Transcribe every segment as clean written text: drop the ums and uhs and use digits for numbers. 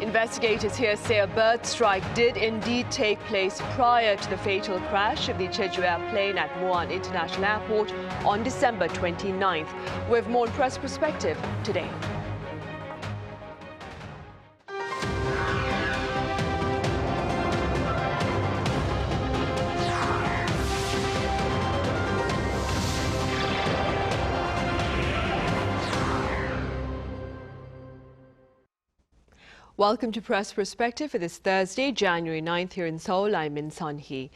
Investigators here say a bird strike did indeed take place prior to the fatal crash of the Jeju airplane at Muan International Airport on December 29th. We have more press perspective today. Welcome to Press Perspective for this Thursday, January 9th here in Seoul. I'm Min Sunhee.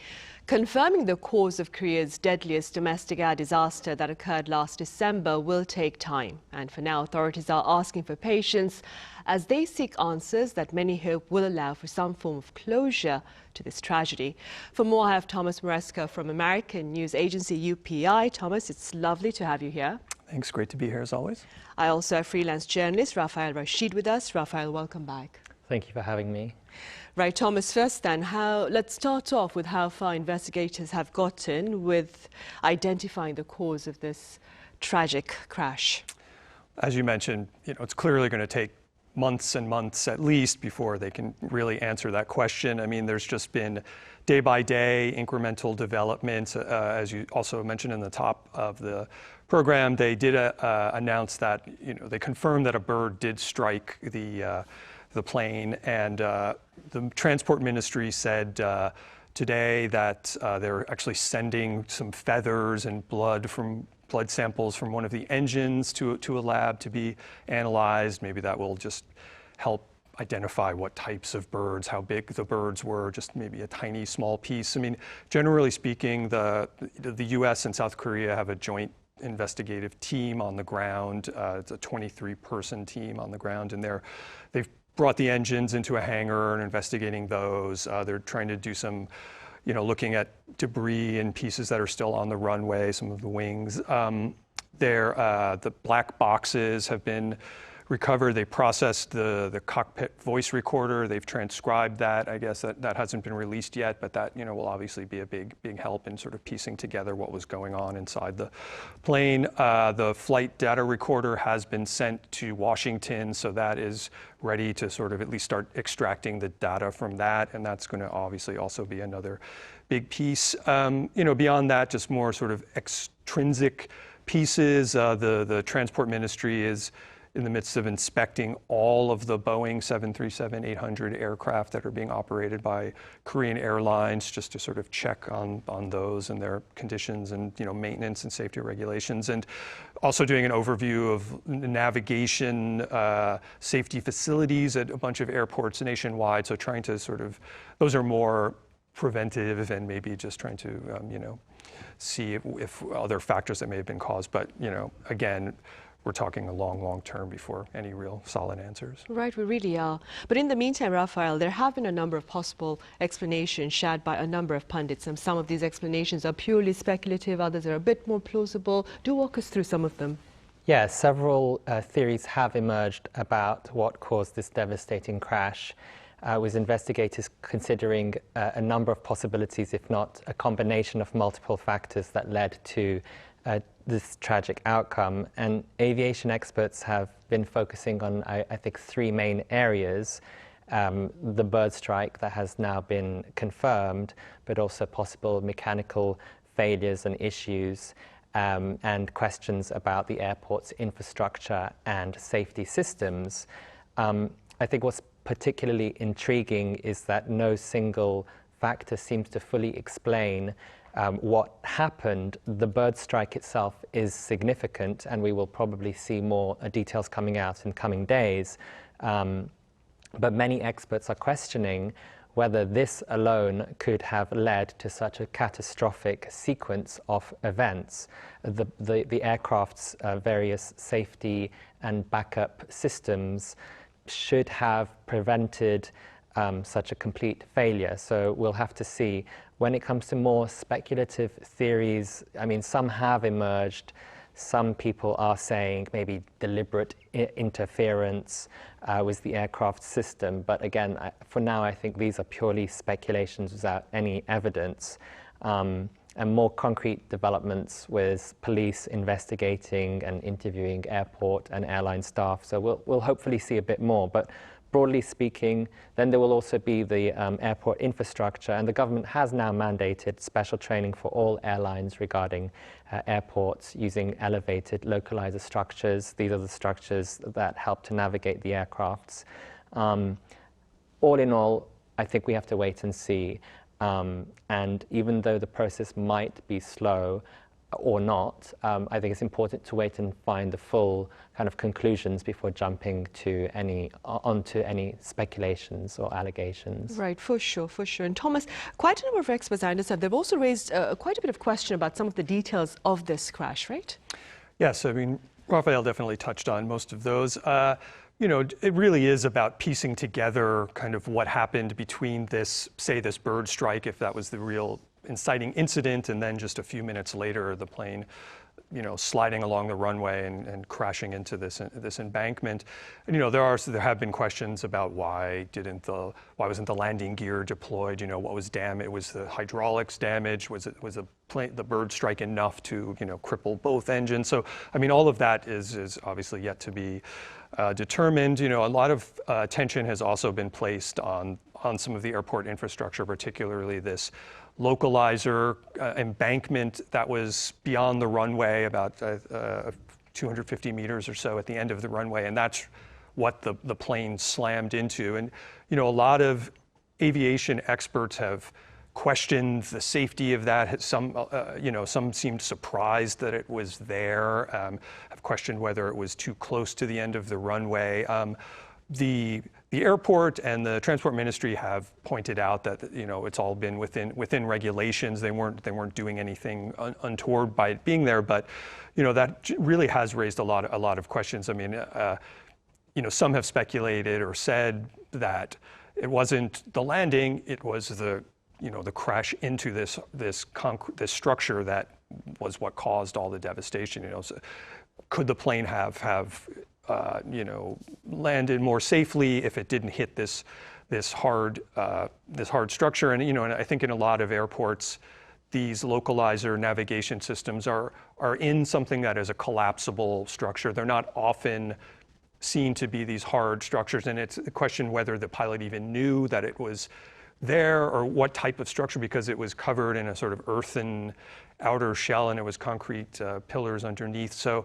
Confirming the cause of Korea's deadliest domestic air disaster that occurred last December will take time. And for now, authorities are asking for patience as they seek answers that many hope will allow for some form of closure to this tragedy. For more, I have Thomas Maresca from American news agency UPI. Thomas, it's lovely to have you here. Thanks. Great to be here as always. I also have freelance journalist Raphael Rashid with us. Raphael, welcome back. Thank you for having me. Right, Thomas, first then, let's start off with how far investigators have gotten with identifying the cause of this tragic crash. As you mentioned, it's clearly going to take months and months at least before they can really answer that question. I mean, there's just been day by day incremental developments. As you also mentioned in the top of the program, they did announce that, they confirmed that a bird did strike the plane, and the Transport Ministry said today that they're actually sending some feathers and blood samples from one of the engines to a lab to be analyzed. Maybe that will just help identify what types of birds, how big the birds were, just maybe a tiny small piece. I mean, generally speaking, the US and South Korea have a joint investigative team on the ground. It's a 23-person team on the ground, and they've brought the engines into a hangar and investigating those. They're trying to do some, looking at debris and pieces that are still on the runway, some of the wings. The black boxes have been recovered. They processed the cockpit voice recorder. They've transcribed that. I guess that hasn't been released yet, but that will obviously be a big help in sort of piecing together what was going on inside the plane. The flight data recorder has been sent to Washington, so that is ready to sort of at least start extracting the data from that, and that's going to obviously also be another big piece. Beyond that, just more sort of extrinsic pieces. The Transport Ministry is in the midst of inspecting all of the Boeing 737-800 aircraft that are being operated by Korean Airlines, just to sort of check on those and their conditions and maintenance and safety regulations, and also doing an overview of navigation safety facilities at a bunch of airports nationwide. So trying to those are more preventive and maybe just trying to see if other factors that may have been caused. But again, we're talking a long term before any real solid answers. Right, we really are. But in the meantime, Raphael, there have been a number of possible explanations shared by a number of pundits, and some of these explanations are purely speculative, others are a bit more plausible. Do walk us through some of them. Yeah, several theories have emerged about what caused this devastating crash, with investigators considering a number of possibilities, if not a combination of multiple factors that led to this tragic outcome. And aviation experts have been focusing on, I think, three main areas. The bird strike that has now been confirmed, but also possible mechanical failures and issues, and questions about the airport's infrastructure and safety systems. I think what's particularly intriguing is that no single factor seems to fully explain what happened. The bird strike itself is significant, and we will probably see more details coming out in coming days. But many experts are questioning whether this alone could have led to such a catastrophic sequence of events. The aircraft's various safety and backup systems should have prevented such a complete failure. So we'll have to see. When it comes to more speculative theories, I mean, some have emerged. Some people are saying maybe deliberate interference with the aircraft system. But again, for now, I think these are purely speculations without any evidence. And more concrete developments with police investigating and interviewing airport and airline staff. So we'll hopefully see a bit more. But broadly speaking. Then there will also be the airport infrastructure, and the government has now mandated special training for all airlines regarding airports using elevated localizer structures. These are the structures that help to navigate the aircrafts. All in all, I think we have to wait and see. And even though the process might be slow or not, I think it's important to wait and find the full kind of conclusions before jumping to onto any speculations or allegations. Right, for sure, for sure. And Thomas, quite a number of experts, I understand, they've also raised quite a bit of question about some of the details of this crash, right? Yes, I mean, Raphael definitely touched on most of those. You know, it really is about piecing together kind of what happened between this, say, this bird strike, if that was the real inciting incident, and then just a few minutes later, the plane, you know, sliding along the runway and crashing into this embankment. And, you know, there have been questions about why wasn't the landing gear deployed? You know, what was damaged? Was the hydraulics damaged? Was the bird strike enough to, you know, cripple both engines? So, I mean, all of that is obviously yet to be determined. You know, a lot of attention has also been placed on some of the airport infrastructure, particularly this localizer embankment that was beyond the runway, about 250 meters or so at the end of the runway, and that's what the plane slammed into. And you know, a lot of aviation experts have questioned the safety of that. Some seemed surprised that it was there. Have questioned whether it was too close to the end of the runway. The airport and the transport ministry have pointed out that, you know, it's all been within regulations. They weren't doing anything untoward by it being there, but you know, that really has raised a lot of questions. I mean, you know, some have speculated or said that it wasn't the landing, it was the crash into this structure that was what caused all the devastation. You know, so could the plane have landed more safely if it didn't hit this hard structure? And you know, and I think in a lot of airports, these localizer navigation systems are in something that is a collapsible structure. They're not often seen to be these hard structures, and it's a question whether the pilot even knew that it was there or what type of structure, because it was covered in a sort of earthen outer shell and it was concrete pillars underneath. So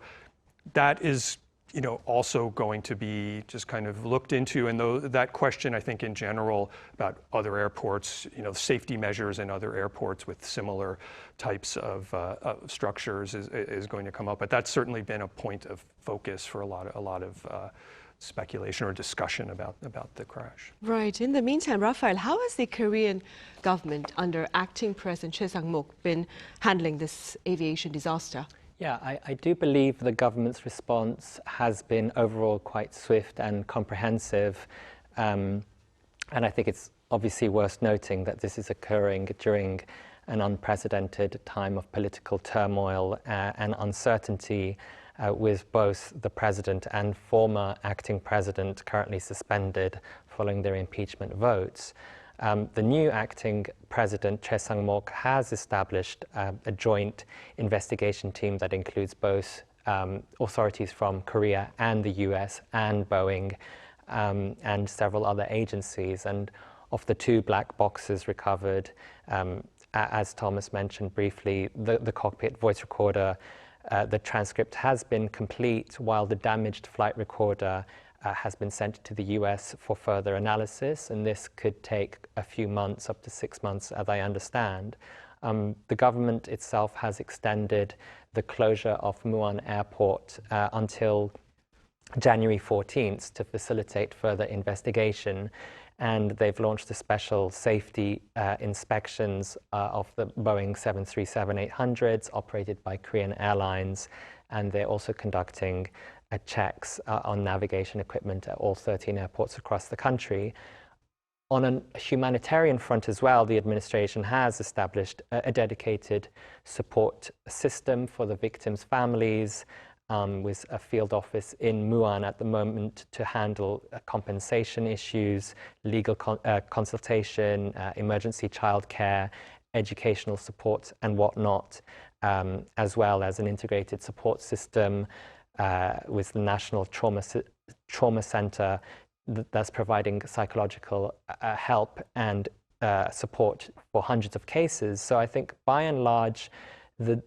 that is, you know, also going to be just kind of looked into. And that question, I think in general about other airports, you know, safety measures in other airports with similar types of structures is going to come up. But that's certainly been a point of focus for a lot of speculation or discussion about the crash. Right. In the meantime, Raphael, how has the Korean government under acting President Choi Sang-mok been handling this aviation disaster? Yeah, I do believe the government's response has been overall quite swift and comprehensive. And I think it's obviously worth noting that this is occurring during an unprecedented time of political turmoil and uncertainty, with both the president and former acting president currently suspended following their impeachment votes. The new acting president, Choi Sang-mok, has established a joint investigation team that includes both authorities from Korea and the US and Boeing and several other agencies. And of the 2 black boxes recovered, as Thomas mentioned briefly, the cockpit voice recorder, the transcript has been complete, while the damaged flight recorder has been sent to the US for further analysis, and this could take a few months, up to 6 months, as I understand. The government itself has extended the closure of Muan Airport until January 14th to facilitate further investigation, and they've launched the special safety inspections of the Boeing 737-800s operated by Korean Airlines, and they're also conducting checks on navigation equipment at all 13 airports across the country. On a humanitarian front as well, the administration has established a dedicated support system for the victims' families, with a field office in Muan at the moment to handle compensation issues, legal consultation, emergency childcare, educational support and whatnot, as well as an integrated support system with the National Trauma Center that's providing psychological help and support for hundreds of cases. So I think by and large, the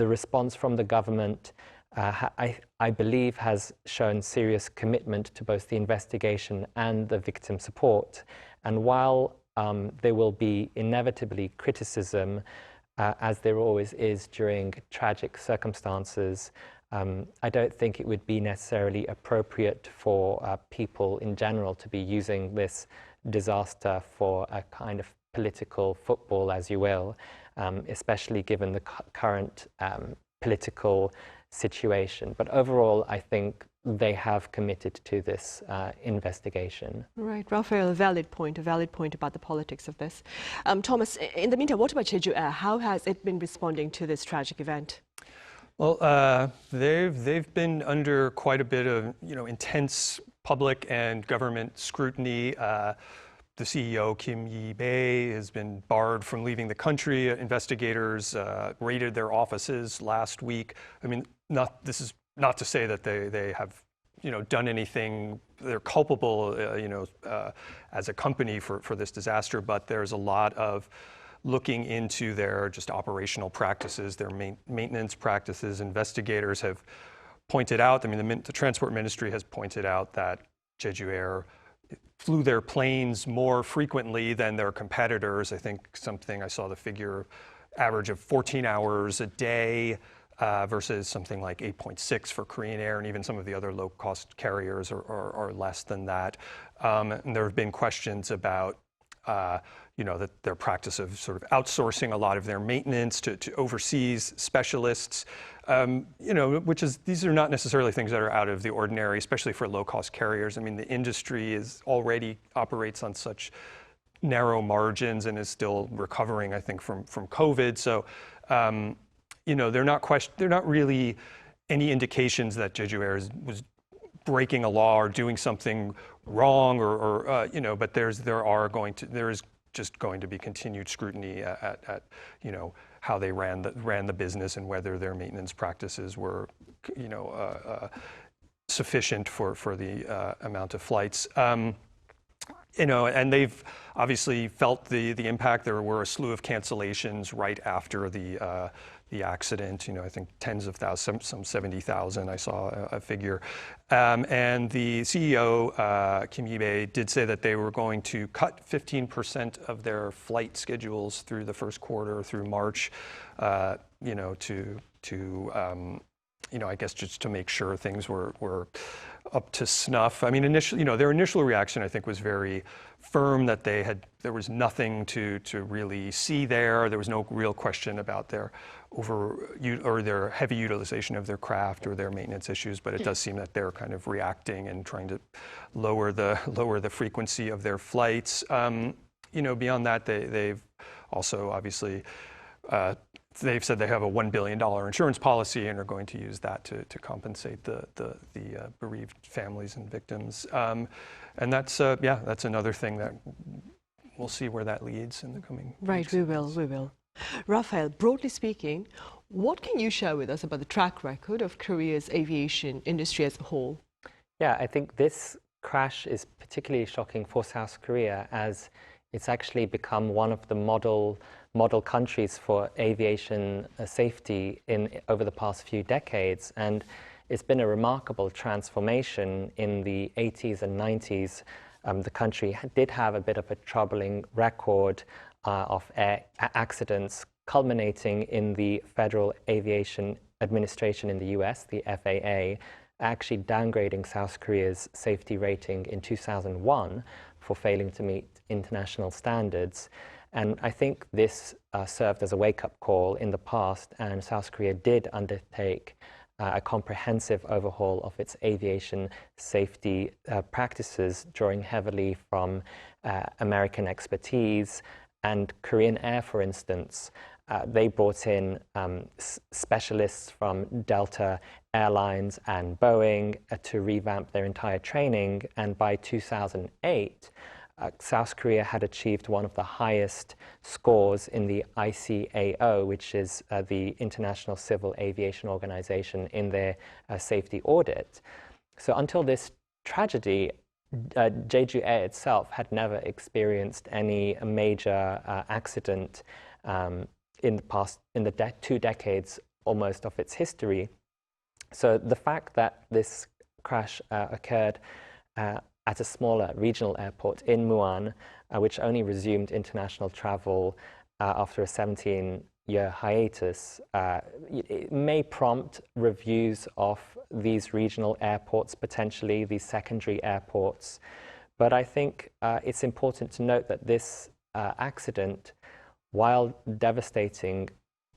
response from the government, I believe, has shown serious commitment to both the investigation and the victim support. And while there will be inevitably criticism, as there always is during tragic circumstances, I don't think it would be necessarily appropriate for people in general to be using this disaster for a kind of political football, as you will, especially given the current political situation. But overall, I think they have committed to this investigation. Right, Raphael, a valid point about the politics of this. Thomas, in the meantime, what about Jeju Air? How has it been responding to this tragic event? Well, they've been under quite a bit of intense public and government scrutiny. The CEO, Kim Yi-bae, has been barred from leaving the country. Investigators raided their offices last week. I mean, this is not to say that they have done anything, they're culpable as a company for this disaster, but there's a lot of looking into their just operational practices, their maintenance practices. Investigators have pointed out, I mean, the Transport Ministry has pointed out that Jeju Air flew their planes more frequently than their competitors. I think I saw the figure, average of 14 hours a day versus something like 8.6 for Korean Air, and even some of the other low-cost carriers are less than that. And there have been questions about that their practice of sort of outsourcing a lot of their maintenance to overseas specialists, these are not necessarily things that are out of the ordinary, especially for low-cost carriers. I mean, the industry already operates on such narrow margins and is still recovering, I think, from COVID. So, they're not really any indications that Jeju Air was breaking a law or doing something wrong, but there is just going to be continued scrutiny at how they ran the business and whether their maintenance practices were sufficient for the amount of flights. And they've obviously felt the impact. There were a slew of cancellations right after the accident. I think tens of thousands, some 70,000. I saw a figure. And the CEO, Kim Yi-bae, did say that they were going to cut 15% of their flight schedules through the first quarter, through March, I guess just to make sure things were up to snuff. I mean, initially, their initial reaction, I think, was very firm that there was nothing to really see there. There was no real question about their their heavy utilization of their craft or their maintenance issues, but it does seem that they're kind of reacting and trying to lower the frequency of their flights. Beyond that, they've also obviously they've said they have a $1 billion insurance policy and are going to use that to compensate the bereaved families and victims. And that's another thing that we'll see where that leads in the coming weeks. We will. Raphael, broadly speaking, what can you share with us about the track record of Korea's aviation industry as a whole? Yeah, I think this crash is particularly shocking for South Korea, as it's actually become one of the model countries for aviation safety over the past few decades. And it's been a remarkable transformation. In the 80s and 90s. The country did have a bit of a troubling record of air accidents, culminating in the Federal Aviation Administration in the US, the FAA, actually downgrading South Korea's safety rating in 2001 for failing to meet international standards. And I think this served as a wake-up call in the past, and South Korea did undertake a comprehensive overhaul of its aviation safety practices, drawing heavily from American expertise. And Korean Air, for instance, they brought in specialists from Delta Airlines and Boeing to revamp their entire training. And by 2008, South Korea had achieved one of the highest scores in the ICAO, which is the International Civil Aviation Organization, in their safety audit. So until this tragedy, Jeju Air itself had never experienced any major accident in the 2 decades almost of its history. So the fact that this crash occurred at a smaller regional airport in Muan, which only resumed international travel after a 17-year hiatus, it may prompt reviews of these regional airports, potentially these secondary airports. But I think it's important to note that this accident, while devastating,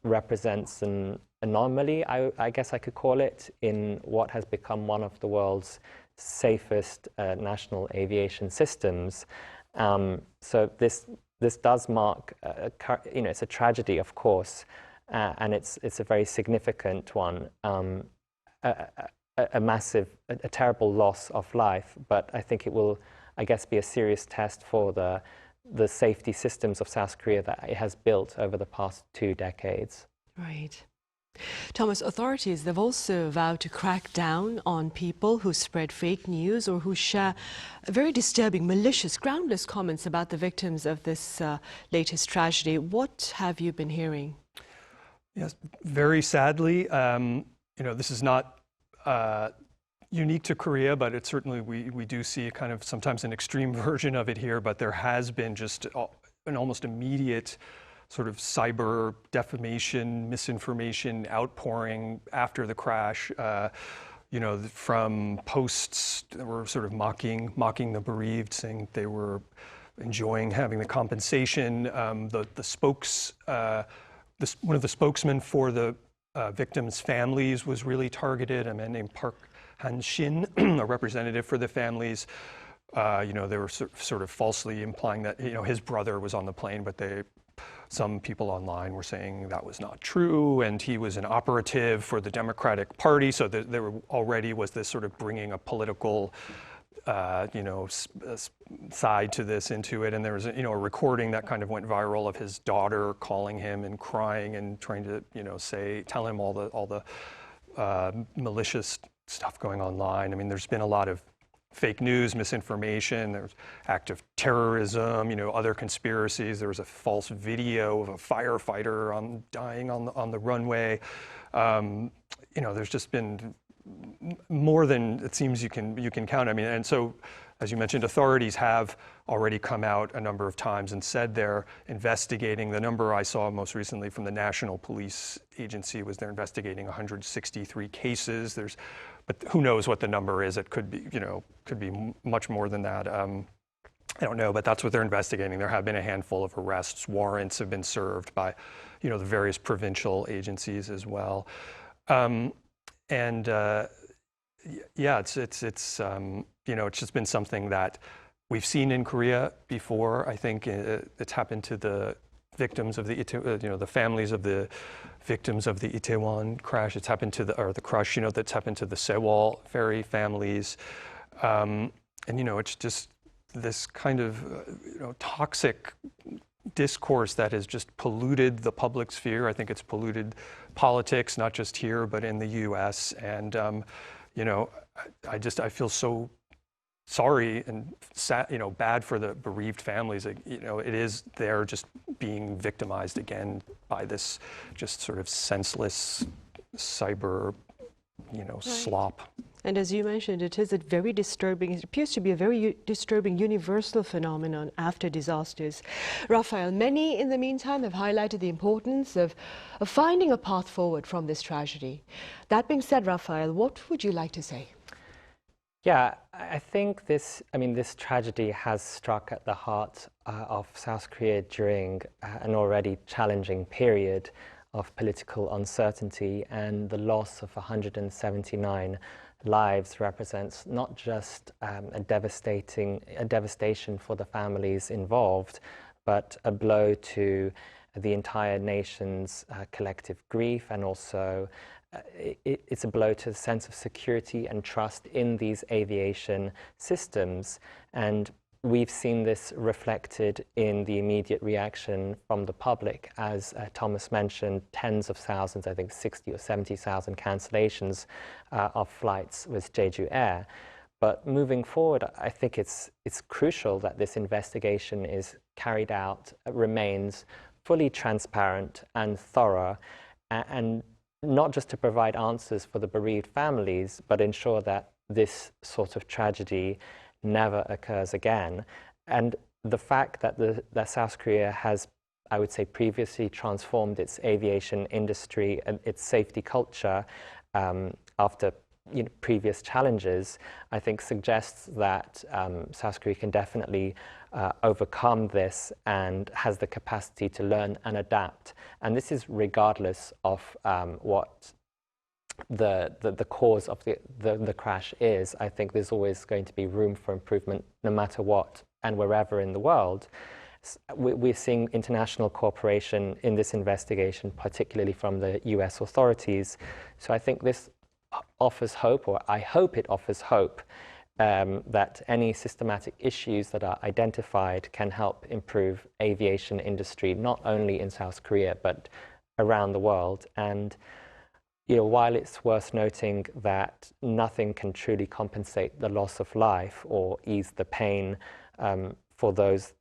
represents an anomaly, I guess I could call it, in what has become one of the world's safest national aviation systems. So this does mark, it's a tragedy, of course, and it's a very significant one, a massive, a terrible loss of life. But I think it will, I guess, be a serious test for the safety systems of South Korea that it has built over the past 2 decades. Right. Thomas, authorities, they've also vowed to crack down on people who spread fake news or who share very disturbing, malicious, groundless comments about the victims of this latest tragedy. What have you been hearing? Yes, very sadly, this is not unique to Korea, but it certainly, we do see kind of sometimes an extreme version of it here, but there has been just an almost immediate sort of cyber defamation, misinformation outpouring after the crash, from posts that were sort of mocking the bereaved, saying they were enjoying having the compensation. One of the spokesmen for the victims' families was really targeted, a man named Park Han-shin, a representative for the families. They were sort of falsely implying that, his brother was on the plane, but some people online were saying that was not true, and he was an operative for the Democratic Party. So there already was this sort of bringing a political, side to this into it. And there was, a recording that kind of went viral of his daughter calling him and crying and trying to, tell him all the malicious stuff going online. I mean, there's been a lot of fake news, misinformation, there's active terrorism, other conspiracies. There was a false video of a firefighter dying on the runway. There's just been more than it seems you can count. I mean, and so, as you mentioned, authorities have already come out a number of times and said they're investigating. The number I saw most recently from the National Police Agency was they're investigating 163 cases. But who knows what the number is? It could be much more than that. I don't know, but that's what they're investigating. There have been a handful of arrests. Warrants have been served by, the various provincial agencies as well. It's just been something that we've seen in Korea before. I think it's happened to the victims of the families of the victims of the Itaewon crash. It's happened to the crush, that's happened to the Seoul ferry families. It's just this kind of, toxic discourse that has just polluted the public sphere. I think it's polluted politics, not just here, but in the U.S. And, I feel so sorry and sad, bad for the bereaved families. They're just being victimized again by this just sort of senseless cyber, slop. And as you mentioned, it is a very disturbing, it appears to be a very disturbing universal phenomenon after disasters. Raphael, many in the meantime have highlighted the importance of finding a path forward from this tragedy. That being said, Raphael, what would you like to say? Yeah, I think this tragedy has struck at the heart of South Korea during an already challenging period of political uncertainty, and the loss of 179 lives represents not just a devastation for the families involved, but a blow to the entire nation's collective grief, and also it's a blow to the sense of security and trust in these aviation systems. And we've seen this reflected in the immediate reaction from the public. As Thomas mentioned, tens of thousands, I think 60 or 70,000 cancellations of flights with Jeju Air. But moving forward, I think it's crucial that this investigation is carried out, remains fully transparent and thorough, and not just to provide answers for the bereaved families, but ensure that this sort of tragedy never occurs again. And the fact that South Korea has, I would say, previously transformed its aviation industry and its safety culture after previous challenges, I think suggests that South Korea can definitely overcome this and has the capacity to learn and adapt. And this is regardless of what the cause of the crash is. I think there's always going to be room for improvement no matter what and wherever in the world. We're seeing international cooperation in this investigation, particularly from the US authorities. So I think this offers hope, or I hope it offers hope, that any systematic issues that are identified can help improve aviation industry, not only in South Korea, but around the world. And while it's worth noting that nothing can truly compensate the loss of life or ease the pain of those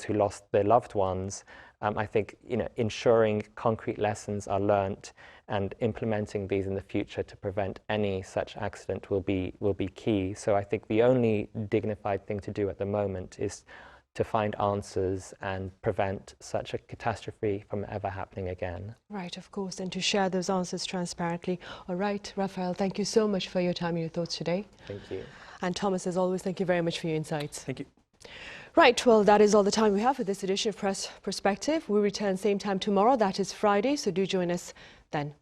who lost their loved ones, I think ensuring concrete lessons are learnt and implementing these in the future to prevent any such accident will be key. So I think the only dignified thing to do at the moment is to find answers and prevent such a catastrophe from ever happening again. Right, of course, and to share those answers transparently. All right, Raphael, thank you so much for your time and your thoughts today. Thank you. And Thomas, as always, thank you very much for your insights. Thank you. Right, well, that is all the time we have for this edition of Press Perspective. We return same time tomorrow, that is Friday, so do join us then.